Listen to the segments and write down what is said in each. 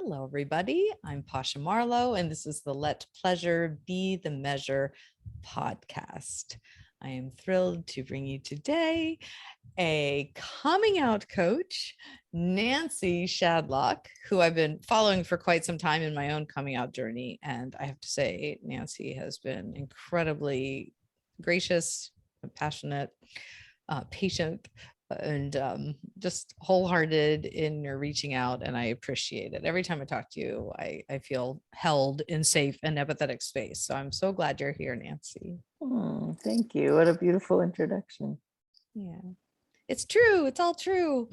Hello, everybody. I'm Pasha Marlowe, and this is the Let Pleasure Be the Measure podcast. I am thrilled to bring you today a coming out coach, Nancy Shadlock, who I've been following for quite some time in my own coming out journey. And I have to say, Nancy has been incredibly gracious, passionate, patient, and just wholehearted in your reaching out. And I appreciate it. Every time I talk to you, I feel held in safe and empathetic space. So I'm so glad you're here, Nancy. Thank you. What a beautiful introduction. Yeah, it's true. It's all true.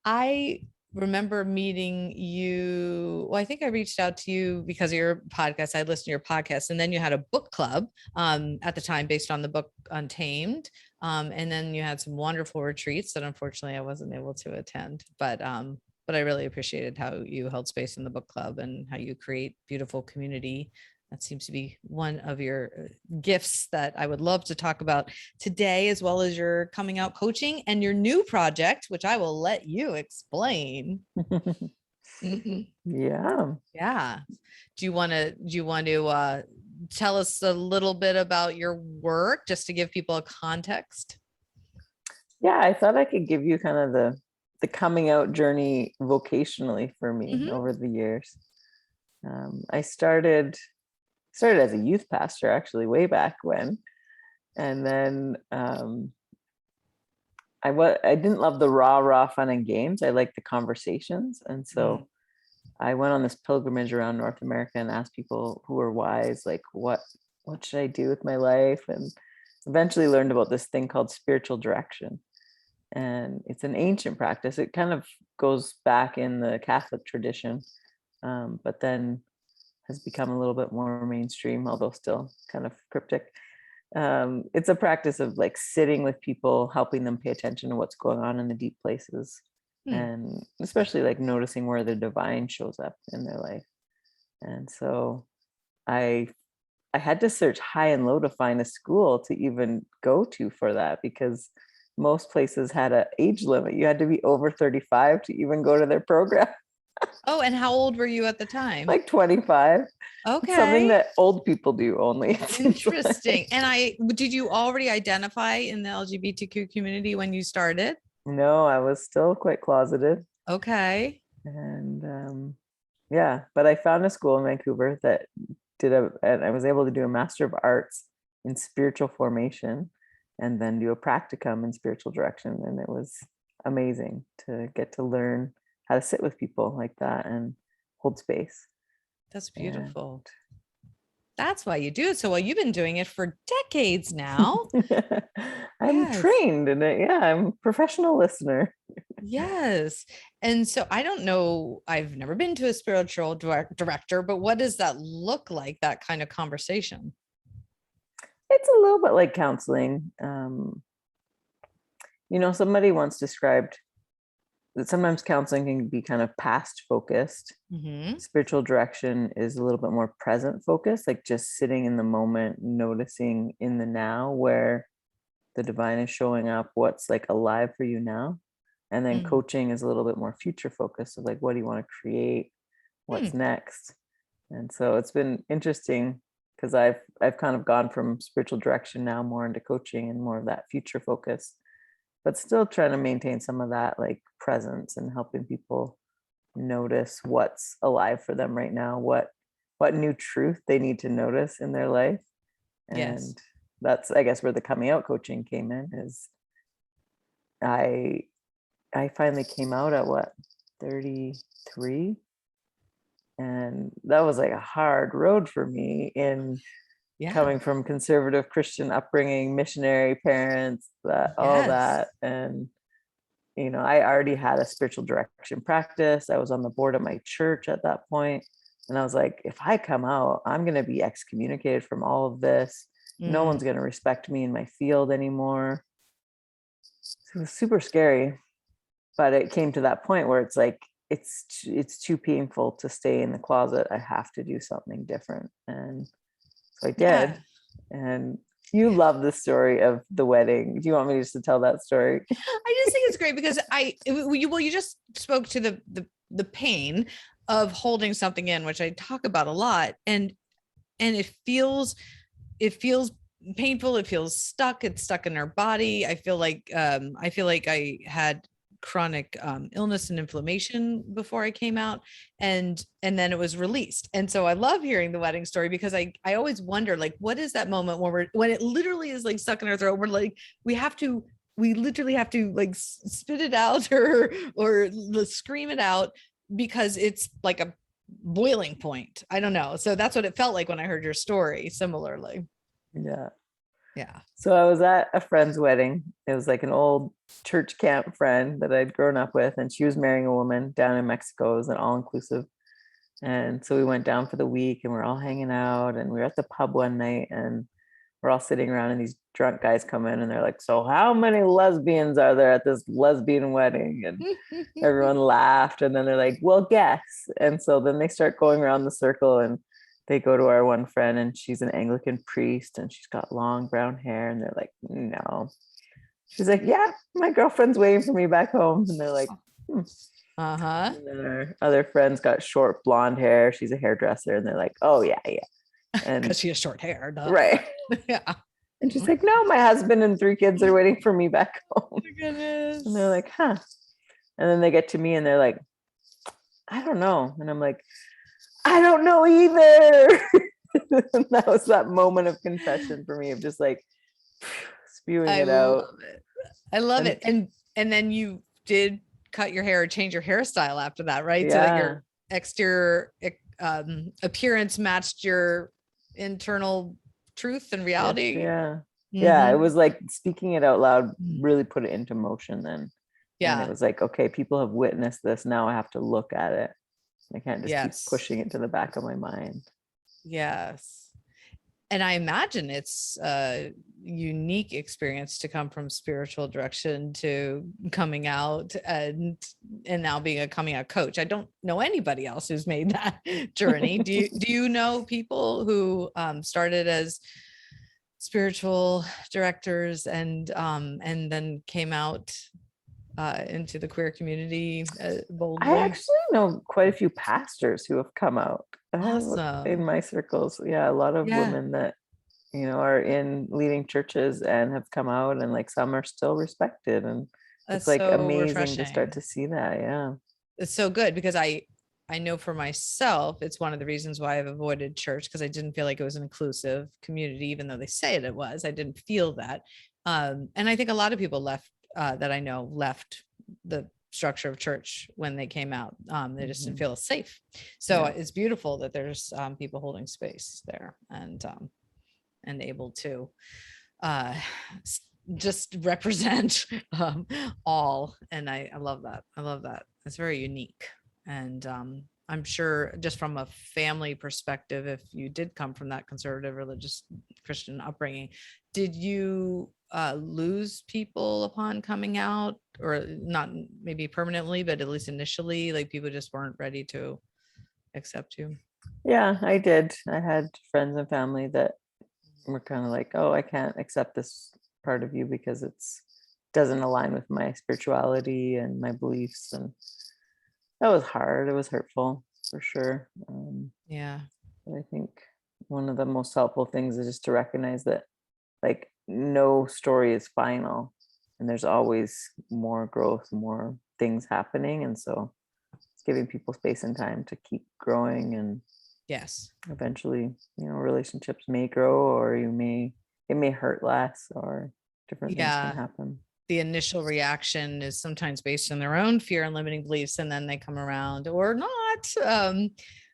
I remember meeting you. Well, I think I reached out to you because of your podcast. I listened to your podcast, and then you had a book club at the time based on the book Untamed. And then you had some wonderful retreats that unfortunately I wasn't able to attend. But I really appreciated how you held space in the book club and how you create beautiful community. That seems to be one of your gifts that I would love to talk about today, as well as your coming out coaching and your new project, which I will let you explain. Yeah. Yeah. Do you want to tell us a little bit about your work just to give people a context? Yeah, I thought I could give you kind of the coming out journey vocationally for me over the years. I started as a youth pastor actually way back when, and then I didn't love the raw fun and games. I liked the conversations, and so I went on this pilgrimage around North America and asked people who were wise, like, what should I do with my life? And eventually learned about this thing called spiritual direction. And it's an ancient practice. It kind of goes back in the Catholic tradition, but then has become a little bit more mainstream, although still kind of cryptic. It's a practice of like sitting with people, helping them pay attention to what's going on in the deep places, and especially like noticing where the divine shows up in their life. And so I had to search high and low to find a school to even go to for that, because most places had an age limit. You had to be over 35 to even go to their program. Oh, and how old were you at the time? Like 25. Okay. Something that old people do only. Interesting. And did you already identify in the LGBTQ community when you started? No, I was still quite closeted. Okay. And yeah, but I found a school in Vancouver that and I was able to do a Master of Arts in spiritual formation and then do a practicum in spiritual direction. And it was amazing to get to learn how to sit with people like that and hold space. That's beautiful. That's why you do it so well. You've been doing it for decades now. I'm trained in it. Yeah, I'm a professional listener. Yes. And so I don't know, I've never been to a spiritual director, but what does that look like, that kind of conversation? It's a little bit like counseling. Somebody once described that sometimes counseling can be kind of past focused. Spiritual direction is a little bit more present focused, like just sitting in the moment, noticing in the now where the divine is showing up, what's like alive for you now. And then coaching is a little bit more future focused, of like, what do you want to create? What's next? And so it's been interesting because I've kind of gone from spiritual direction now more into coaching and more of that future focus, but still trying to maintain some of that like presence and helping people notice what's alive for them right now, what new truth they need to notice in their life. And that's, I guess, where the coming out coaching came in. Is I finally came out at 33, and that was like a hard road for me in coming from conservative Christian upbringing, missionary parents, all that. And I already had a spiritual direction practice. I was on the board of my church at that point, and I was like, if I come out, I'm going to be excommunicated from all of this. No one's going to respect me in my field anymore. So it was super scary. But it came to that point where it's like, it's too painful to stay in the closet. I have to do something different. And so I did. And you love the story of the wedding. Do you want me just to tell that story? I just think it's great because you just spoke to the pain of holding something in, which I talk about a lot. And it feels painful. It feels stuck. It's stuck in our body. I feel like I had chronic illness and inflammation before I came out, and then it was released. And so I love hearing the wedding story, because I always wonder, like, what is that moment when it literally is like stuck in our throat? We're like, we literally have to like spit it out or scream it out, because it's like a boiling point. I don't know. So that's what it felt like when I heard your story similarly. Yeah. So I was at a friend's wedding. It was like an old church camp friend that I'd grown up with, and she was marrying a woman down in Mexico. It was an all-inclusive. And so we went down for the week, and we're all hanging out, and we were at the pub one night, and we're all sitting around, and these drunk guys come in, and they're like, "So how many lesbians are there at this lesbian wedding?" And everyone laughed, and then they're like, "Well, guess." And so then they start going around the circle, and they go to our one friend, and she's an Anglican priest, and she's got long brown hair, and they're like, "No." She's like, "Yeah, my girlfriend's waiting for me back home." And they're like, Uh-huh. And then our other friend's got short blonde hair. She's a hairdresser, and they're like, "Oh yeah, yeah." And because she has short hair. Duh. Right. Yeah. And she's like, "No, my husband and 3 kids are waiting for me back home." Oh my goodness. And they're like, "Huh." And then they get to me, and they're like, "I don't know." And I'm like, "I don't know either." And that was that moment of confession for me, of just like spewing it out. I love it. And then you did cut your hair or change your hairstyle after that, right? So that your exterior appearance matched your internal truth and reality. Yeah. Yeah. It was like speaking it out loud really put it into motion then. Yeah. And it was like, okay, people have witnessed this. Now I have to look at it. I can't just keep pushing it to the back of my mind. Yes. And I imagine it's a unique experience to come from spiritual direction to coming out and now being a coming out coach. I don't know anybody else who's made that journey. Do you know people who started as spiritual directors and then came out into the queer community boldly? I actually know quite a few pastors who have come out. Awesome. In my circles. Yeah, a lot of women that, you know, are in leading churches and have come out, and like some are still respected, and it's like so amazing refreshing to start to see that. Yeah, it's so good, because I know for myself, it's one of the reasons why I've avoided church, because I didn't feel like it was an inclusive community, even though they say it was. I didn't feel that. And I think a lot of people that I know left the structure of church when they came out. They just didn't feel safe. So it's beautiful that there's people holding space there and able to just represent all. And I love that. I love that. It's very unique. And I'm sure just from a family perspective, if you did come from that conservative religious Christian upbringing, did you lose people upon coming out, or not maybe permanently, but at least initially, like people just weren't ready to accept you? Yeah, I did. I had friends and family that were kind of like, "Oh, I can't accept this part of you because it's doesn't align with my spirituality and my beliefs." And that was hard. It was hurtful for sure. But I think one of the most helpful things is just to recognize that like no story is final, and there's always more growth, more things happening. And so it's giving people space and time to keep growing, and eventually, you know, relationships may grow, or it may hurt less, or different things can happen. The initial reaction is sometimes based on their own fear and limiting beliefs, and then they come around or not.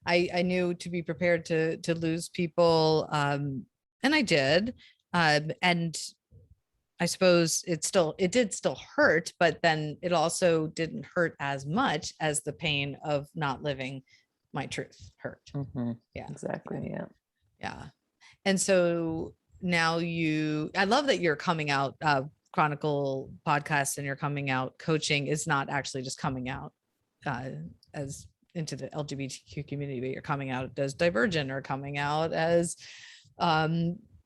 I knew to be prepared to lose people, and I did. And I suppose it did still hurt, but then it also didn't hurt as much as the pain of not living my truth hurt. Yeah, exactly. Yeah. And so now I love that your Coming Out Chronicle podcast and your coming out coaching is not actually just coming out as into the LGBTQ community, but you're coming out as divergent, or coming out as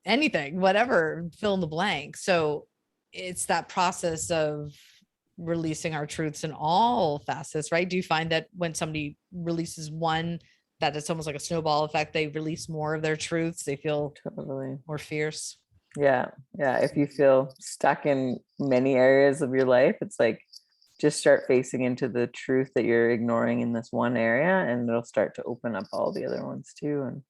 anything, whatever, fill in the blank. So it's that process of releasing our truths in all facets, right? Do you find that when somebody releases one, that it's almost like a snowball effect, they release more of their truths, they feel Totally. more fierce? Yeah. If you feel stuck in many areas of your life, it's like just start facing into the truth that you're ignoring in this one area, and it'll start to open up all the other ones too, and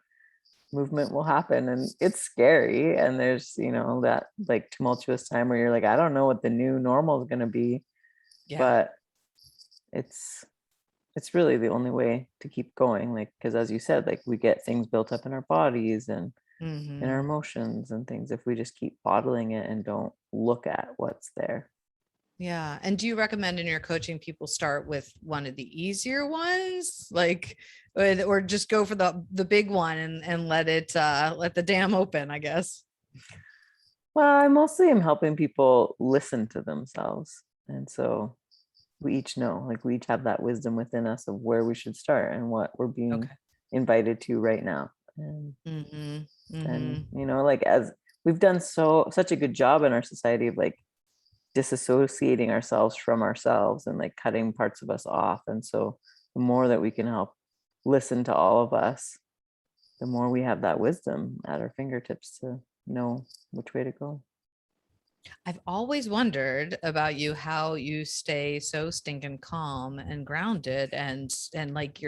movement will happen. And it's scary, and there's that like tumultuous time where you're like, I don't know what the new normal is going to be. But it's really the only way to keep going, like, because as you said, like, we get things built up in our bodies and in our emotions and things if we just keep bottling it and don't look at what's there. Yeah. And do you recommend in your coaching people start with one of the easier ones, like, or just go for the big one and let the dam open, I guess? Well, I mostly am helping people listen to themselves. And so we each know, like, we each have that wisdom within us of where we should start and what we're being invited to right now. And, and like, as we've done such a good job in our society of like disassociating ourselves from ourselves and like cutting parts of us off. And so the more that we can help listen to all of us, the more we have that wisdom at our fingertips to know which way to go. I've always wondered about you, how you stay so stinking calm and grounded and like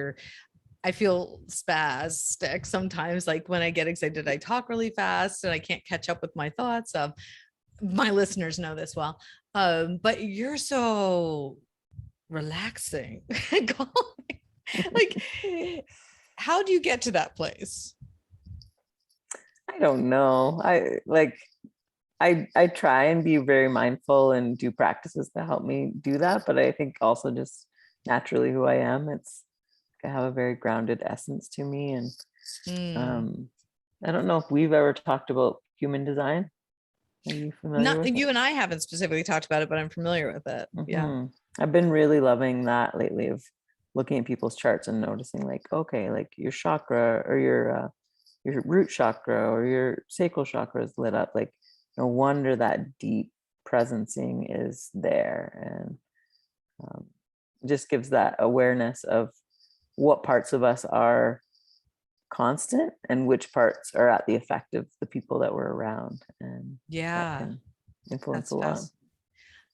I feel spastic sometimes. Like when I get excited, I talk really fast and I can't catch up with my thoughts. My listeners know this well. But you're so relaxing and calming. Like, how do you get to that place? I don't know. I try and be very mindful and do practices to help me do that. But I think also just naturally who I am, I have a very grounded essence to me. And I don't know if we've ever talked about human design. Are you familiar with you it? and I haven't specifically talked about it, but I'm familiar with it. Yeah. I've been really loving that lately, of looking at people's charts and noticing like, okay, like your chakra or your root chakra or your sacral chakra is lit up. Like, no wonder that deep presencing is there. And just gives that awareness of what parts of us are constant and which parts are at the effect of the people that we're around. And that can influence a lot.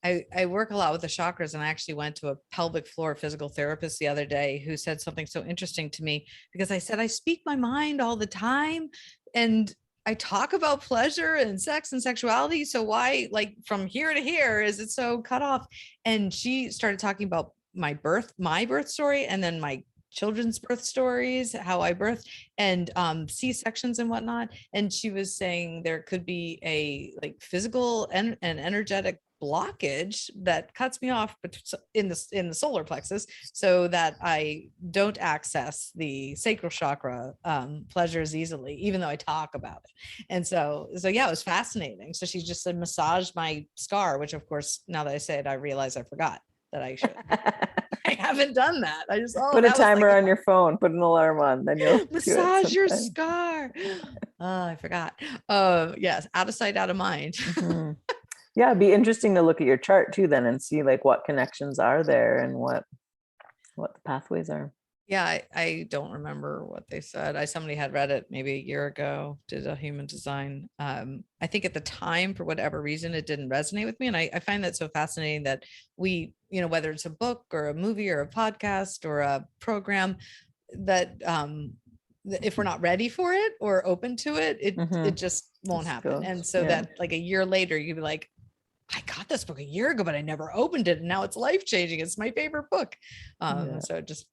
I work a lot with the chakras, and I actually went to a pelvic floor physical therapist the other day who said something so interesting to me, because I said, I speak my mind all the time and I talk about pleasure and sex and sexuality. So why, like, from here to here, is it so cut off? And she started talking about my birth story, and then my children's birth stories, how I birthed, and C-sections and whatnot. And she was saying there could be a like physical and energetic blockage that cuts me off in the solar plexus, so that I don't access the sacral chakra pleasures easily, even though I talk about it. And so yeah, it was fascinating. So she just said, massage my scar, which of course, now that I say it, I realize I forgot that I should. I haven't done that. I just put a timer on your phone, put an alarm on, then you'll massage your scar. Oh, I forgot. Yes, out of sight, out of mind. Yeah, it'd be interesting to look at your chart too then and see like what connections are there and what the pathways are. Yeah, I don't remember what they said. Somebody had read it maybe a year ago, did a human design. I think at the time, for whatever reason, it didn't resonate with me. And I find that so fascinating that we, whether it's a book or a movie or a podcast or a program, that if we're not ready for it or open to it, it just won't happen. And so that like a year later, you'd be like, I got this book a year ago, but I never opened it. And now it's life-changing. It's my favorite book. So just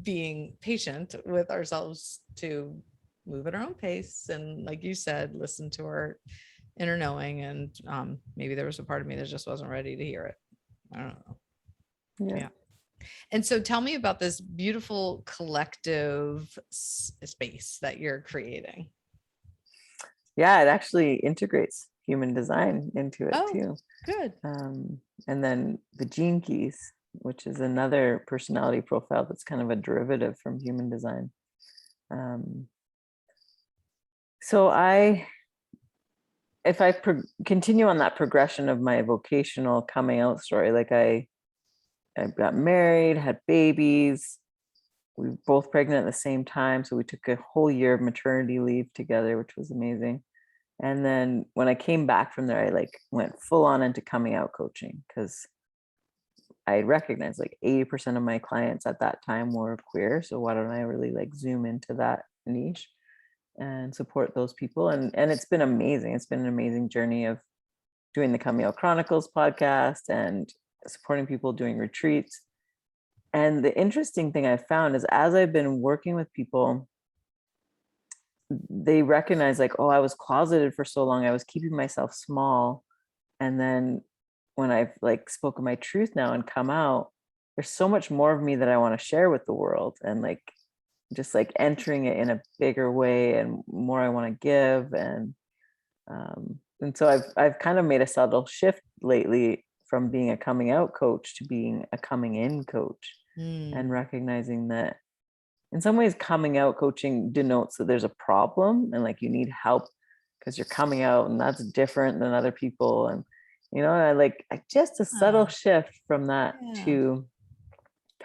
being patient with ourselves to move at our own pace. And like you said, listen to our inner knowing. And maybe there was a part of me that just wasn't ready to hear it. I don't know. Yeah. And so tell me about this beautiful collective space that you're creating. Yeah, it actually integrates human design into it too. Good. And then the gene keys, which is another personality profile that's kind of a derivative from human design. So if I continue on that progression of my vocational coming out story, like I got married, had babies, we were both pregnant at the same time. So we took a whole year of maternity leave together, which was amazing. And then when I came back from there, I like went full on into coming out coaching, because I recognized like 80% of my clients at that time were queer. So why don't I really like zoom into that niche and support those people? And it's been amazing. It's been an amazing journey of doing the Coming Out Chronicles podcast and supporting people doing retreats. And the interesting thing I've found is, as I've been working with people, they recognize like, oh, I was closeted for so long, I was keeping myself small. And then when I've like spoken my truth now and come out, there's so much more of me that I want to share with the world, and like just like entering it in a bigger way and more I want to give. And so I've kind of made a subtle shift lately from being a coming out coach to being a coming in coach, and recognizing that in some ways coming out coaching denotes that there's a problem and like you need help because you're coming out, and that's different than other people. And I just a subtle shift from that to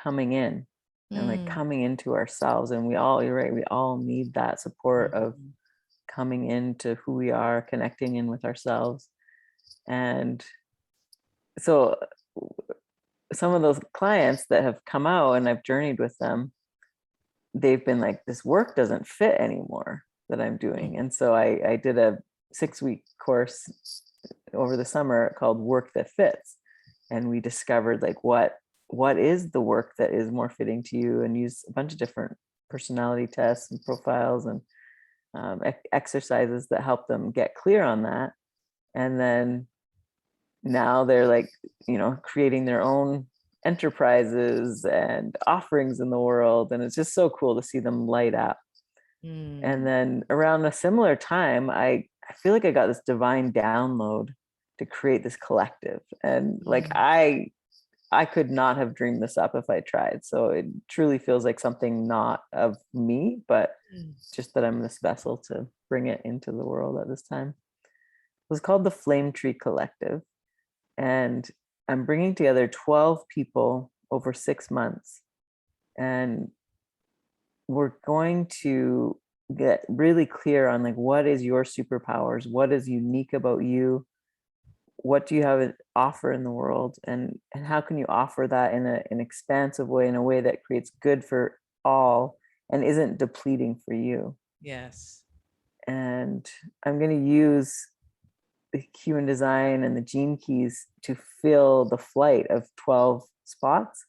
coming in and like coming into ourselves. And you're right, we all need that support of coming into who we are, connecting in with ourselves. And so some of those clients that have come out and I've journeyed with them, they've been like, this work doesn't fit anymore that I'm doing. And so I did a 6-week course over the summer called Work That Fits. And we discovered like what is the work that is more fitting to you, and use a bunch of different personality tests and profiles and exercises that help them get clear on that. And then now they're like, creating their own enterprises and offerings in the world. And it's just so cool to see them light up. And then around a similar time, I feel like I got this divine download to create this collective. And like, I could not have dreamed this up if I tried. So it truly feels like something not of me, but just that I'm this vessel to bring it into the world at this time. It was called the Flame Tree Collective. And I'm bringing together 12 people over 6 months. And we're going to get really clear on like, what is your superpowers? What is unique about you? What do you have to offer in the world? And how can you offer that in an expansive way, in a way that creates good for all and isn't depleting for you? Yes. And I'm going to use the human design and the gene keys to fill the flight of 12 spots.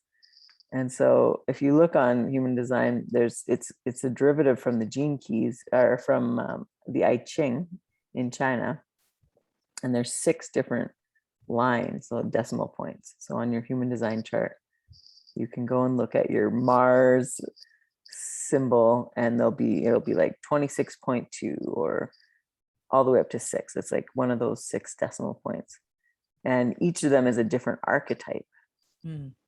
And so if you look on human design, it's a derivative from the gene keys, or from the I Ching in China. And there's 6 different lines, so decimal points. So on your human design chart, you can go and look at your Mars symbol, and it'll be like 26.2 or all the way up to 6. It's like one of those 6 decimal points. And each of them is a different archetype.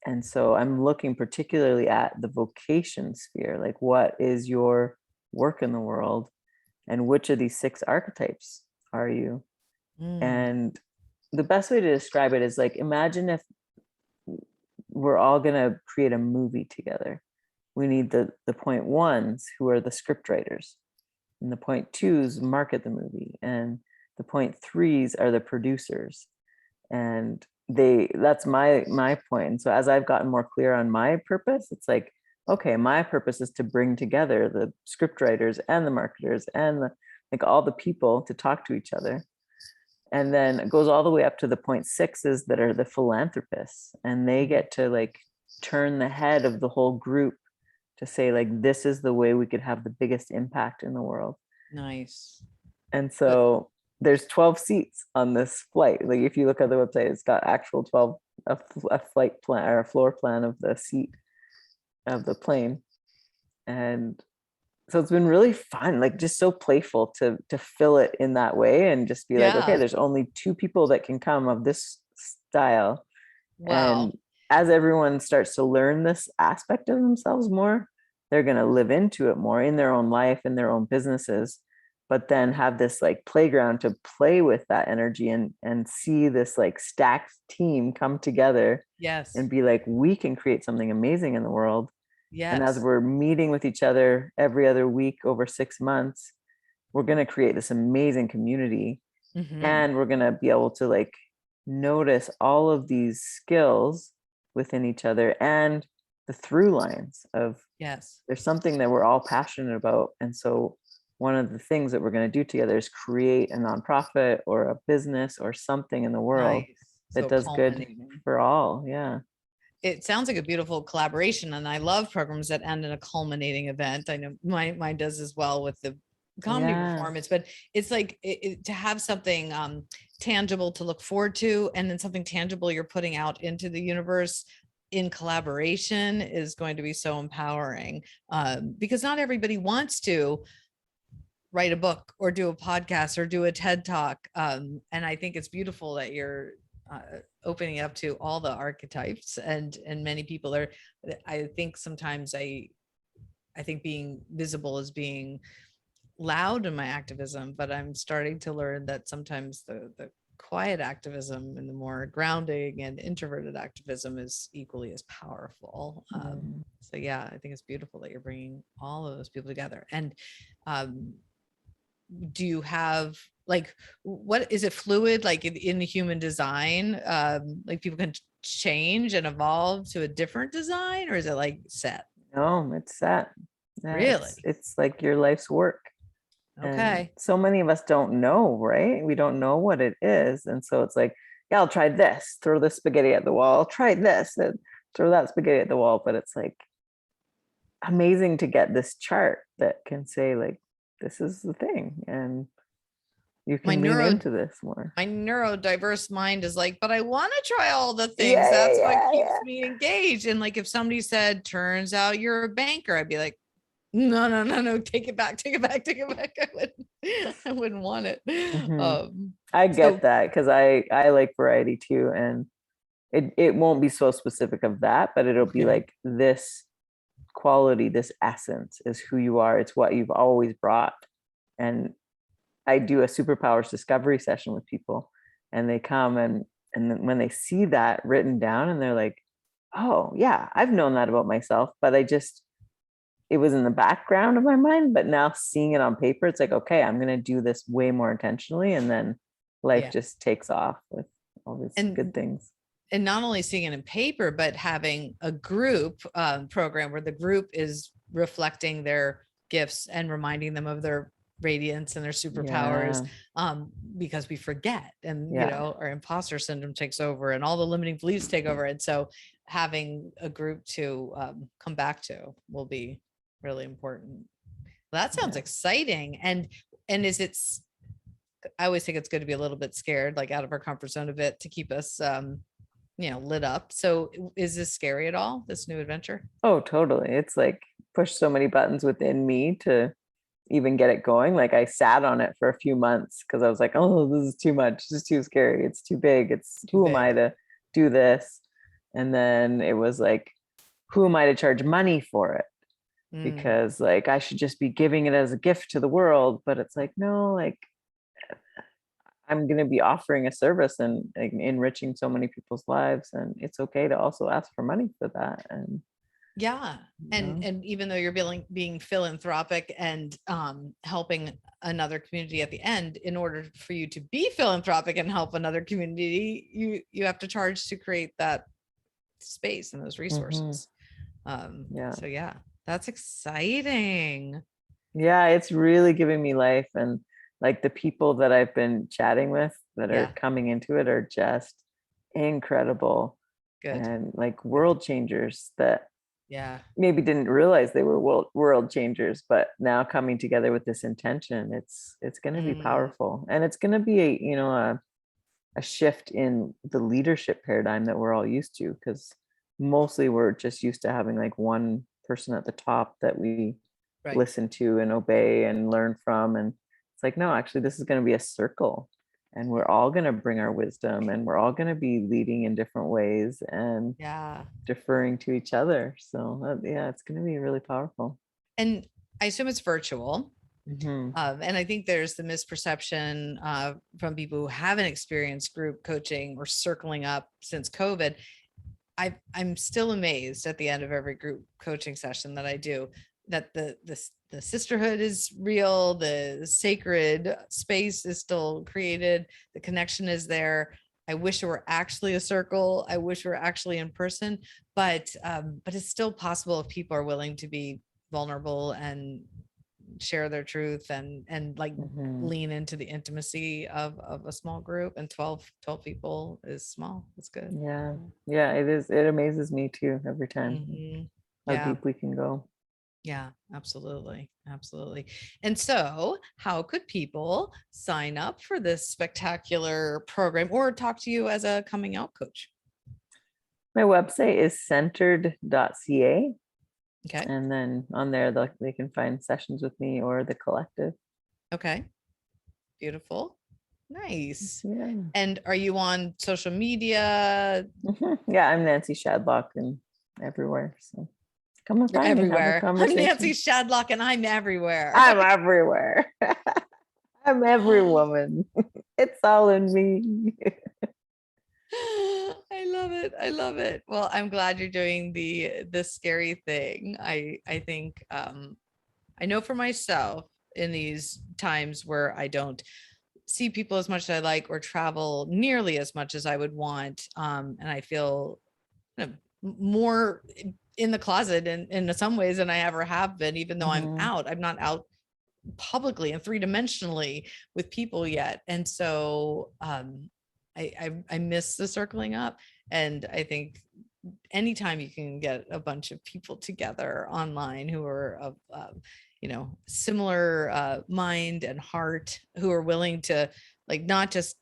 And so I'm looking particularly at the vocation sphere, like what is your work in the world, and which of these 6 archetypes are you? And the best way to describe it is like, imagine if we're all going to create a movie together. We need the point ones, who are the script writers, and the point twos market the movie, and the point threes are the producers. And that's my point. And so as I've gotten more clear on my purpose, it's like, okay, my purpose is to bring together the script writers and the marketers and like all the people to talk to each other. And then it goes all the way up to the point sixes that are the philanthropists, and they get to like turn the head of the whole group to say like, this is the way we could have the biggest impact in the world. Nice. And so there's 12 seats on this flight. Like if you look at the website, it's got actual 12, a flight plan or a floor plan of the seat of the plane. And so it's been really fun, like just so playful to fill it in that way, and just be like, okay, there's only 2 people that can come of this style. Wow. And as everyone starts to learn this aspect of themselves more, they're going to live into it more in their own life, in their own businesses. but then have this like playground to play with that energy and see this like stacked team come together Yes. and be like, we can create something amazing in the world. Yes. And as we're meeting with each other every other week over 6 months, we're going to create this amazing community. And we're going to be able to like notice all of these skills within each other and the through lines of, yes, there's something that we're all passionate about. And so one of the things that we're going to do together is create a nonprofit or a business or something in the world nice. that So does good culminating. for all. Yeah. It sounds like a beautiful collaboration, and I love programs that end in a culminating event. I know mine does as well with the comedy performance, but it's like to have something tangible to look forward to, and then something tangible you're putting out into the universe in collaboration is going to be so empowering, because not everybody wants to write a book or do a podcast or do a TED talk. And I think it's beautiful that you're opening up to all the archetypes, and many people are, I think sometimes I think being visible is being loud in my activism, but I'm starting to learn that sometimes the quiet activism and the more grounding and introverted activism is equally as powerful. So yeah, I think it's beautiful that you're bringing all of those people together. And do you have like, what is it, fluid, like in the human design, like people can change and evolve to a different design, or is it like set? No, it's set. Yeah, Really? it's like your life's work. Okay. And so many of us don't know, right? We don't know what it is. And so it's like, yeah, I'll try this, throw this spaghetti at the wall, I'll try this and throw that spaghetti at the wall. But it's like amazing to get this chart that can say like, this is the thing. And you can lean into this more. My neurodiverse mind is like, but I want to try all the things. Yeah, That's yeah, what keeps yeah. me engaged. And like, if somebody said, turns out you're a banker, I'd be like, no, take it back. I wouldn't want it. I get that, because I like variety too. And it won't be so specific of that, but it'll be like, this quality, this essence is who you are. It's what you've always brought. And I do a superpowers discovery session with people, and they come and then when they see that written down, and they're like, oh yeah, I've known that about myself, but it was in the background of my mind, but now seeing it on paper, it's like, okay, I'm going to do this way more intentionally. And then life just takes off with all these good things. And not only seeing it in paper, but having a group program where the group is reflecting their gifts and reminding them of their radiance and their superpowers, because we forget, and you know, our imposter syndrome takes over and all the limiting beliefs take over. And so having a group to come back to will be really important. Well, that sounds exciting. And is it, I always think it's good to be a little bit scared, like out of our comfort zone a bit, to keep us lit up. So is this scary at all, this new adventure? Oh, totally. It's like push so many buttons within me to even get it going. Like I sat on it for a few months because I was like, oh, this is too much. This is too scary. It's too big. Who am I to do this? And then it was like, who am I to charge money for it? Because like, I should just be giving it as a gift to the world. But it's like, no, like I'm going to be offering a service and like, enriching so many people's lives. And it's okay to also ask for money for that. And and even though you're being philanthropic and helping another community at the end, in order for you to be philanthropic and help another community, you have to charge to create that space and those resources. So yeah, that's exciting. Yeah, it's really giving me life. And like the people that I've been chatting with that are coming into it are just incredible. And like world changers that maybe didn't realize they were world changers, but now coming together with this intention, it's going to be powerful. And it's going to be a shift in the leadership paradigm that we're all used to, because mostly we're just used to having like one person at the top that we listen to and obey and learn from. And it's like, no, actually this is going to be a circle, and we're all going to bring our wisdom, and we're all going to be leading in different ways and deferring to each other. So it's going to be really powerful. And I assume it's virtual. And I think there's the misperception from people who haven't experienced group coaching or circling up since COVID. I'm still amazed at the end of every group coaching session that I do that the sisterhood is real, the sacred space is still created, the connection is there. I wish it were actually a circle. I wish we were actually in person, but it's still possible if people are willing to be vulnerable and share their truth and like lean into the intimacy of a small group. And 12 people is small. It's good. Yeah, it is. It amazes me too every time how deep we can go. Yeah, absolutely. And so how could people sign up for this spectacular program or talk to you as a coming out coach? My website is centered.ca. Okay. And then on there, they can find sessions with me or the collective. Okay. Beautiful. Nice. Yeah. And are you on social media? Yeah, I'm Nancy Shadlock and everywhere. So come and find me. Have a conversation. I'm Nancy Shadlock and I'm everywhere. I'm everywhere. I'm every woman. It's all in me. I love it. Well, I'm glad you're doing the scary thing. I think I know for myself in these times where I don't see people as much as I like or travel nearly as much as I would want, and I feel more in the closet in some ways than I ever have been, even though I'm not out publicly and three-dimensionally with people yet. And so I miss the circling up. And I think anytime you can get a bunch of people together online who are of similar mind and heart, who are willing to like not just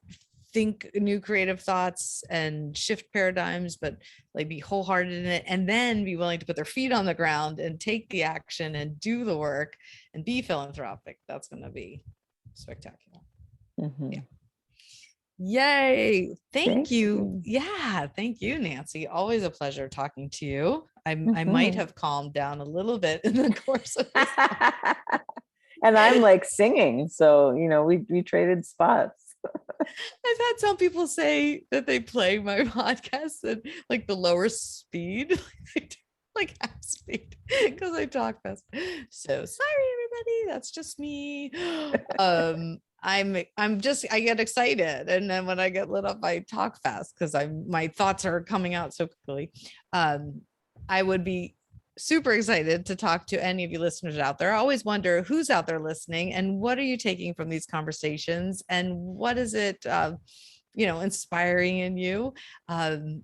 think new creative thoughts and shift paradigms, but like be wholehearted in it, and then be willing to put their feet on the ground and take the action and do the work and be philanthropic. That's going to be spectacular. Yeah. Yay. Thank you. Yeah. Thank you, Nancy. Always a pleasure talking to you. I might have calmed down a little bit in the course of this. And I'm like singing. So, we traded spots. I've had some people say that they play my podcast at like the lower speed, like half speed, because I talk fast. So sorry, everybody. That's just me. I get excited, and then when I get lit up, I talk fast because my thoughts are coming out so quickly. I would be super excited to talk to any of you listeners out there. I always wonder who's out there listening and what are you taking from these conversations and what is it, inspiring in you? And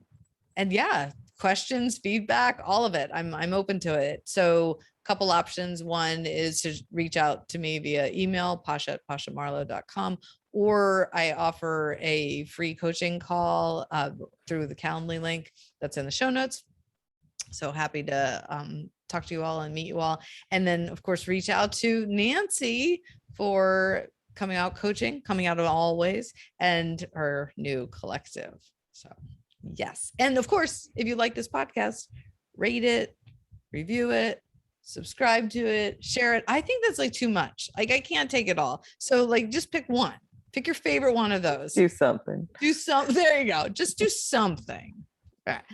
yeah, questions, feedback, all of it. I'm open to it. So a couple options. One is to reach out to me via email, pasha@pashamarlow.com, or I offer a free coaching call through the Calendly link that's in the show notes. So happy to talk to you all and meet you all. And then, of course, reach out to Nancy for coming out coaching, coming out in all ways, and her new collective. So, yes. And of course, if you like this podcast, rate it, review it, subscribe to it, share it. I think that's like too much. Like I can't take it all. So like just pick one. Pick your favorite one of those. Do something. There you go. Just do something. All right.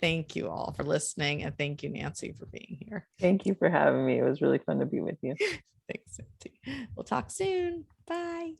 Thank you all for listening. And thank you, Nancy, for being here. Thank you for having me. It was really fun to be with you. Thanks, Nancy. We'll talk soon. Bye.